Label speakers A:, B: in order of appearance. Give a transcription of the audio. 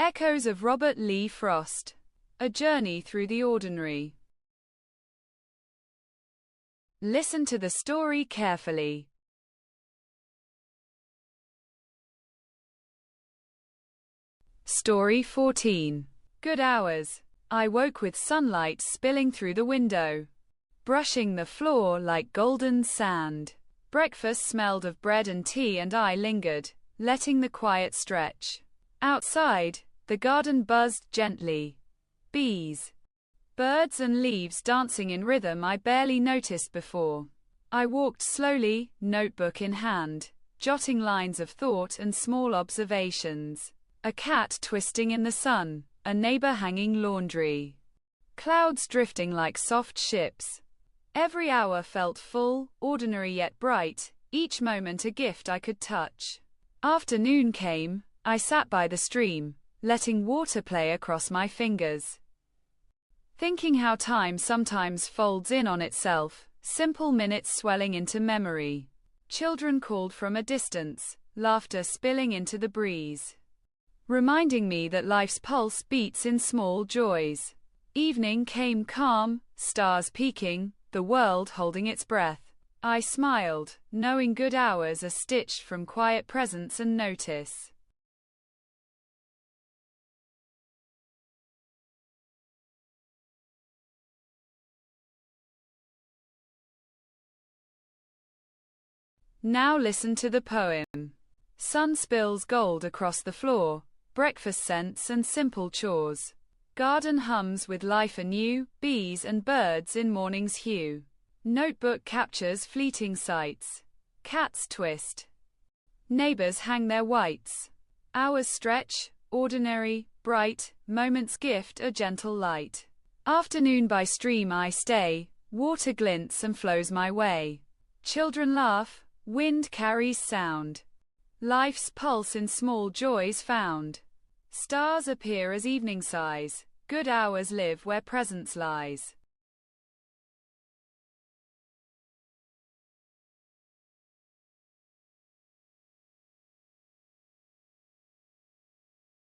A: Echoes of Robert Lee Frost. A Journey Through the Ordinary. Listen to the story carefully. Story 14. Good hours. I woke with sunlight spilling through the window, brushing the floor like golden sand. Breakfast smelled of bread and tea, and I lingered, letting the quiet stretch. Outside, the garden buzzed gently. Bees, birds and leaves dancing in rhythm I barely noticed before. I walked slowly, notebook in hand, jotting lines of thought and small observations. A cat twisting in the sun, a neighbor hanging laundry, clouds drifting like soft ships. Every hour felt full, ordinary yet bright, each moment a gift I could touch. Afternoon came. I sat by the stream, letting water play across my fingers, thinking how time sometimes folds in on itself, simple minutes swelling into memory. Children called from a distance, laughter spilling into the breeze, reminding me that life's pulse beats in small joys. Evening came, calm, stars peeking, the world holding its breath. I smiled, knowing good hours are stitched from quiet presence and notice. Now listen to the poem. Sun spills gold across the floor, breakfast scents and simple chores. Garden hums with life anew, bees and birds in morning's hue. Notebook captures fleeting sights. Cats twist. Neighbors hang their whites. Hours stretch, ordinary, bright, moments gift a gentle light. Afternoon by stream I stay, water glints and flows my way. Children laugh, wind carries sound. Life's pulse in small joys found. Stars appear as evening sighs. Good hours live where presence lies.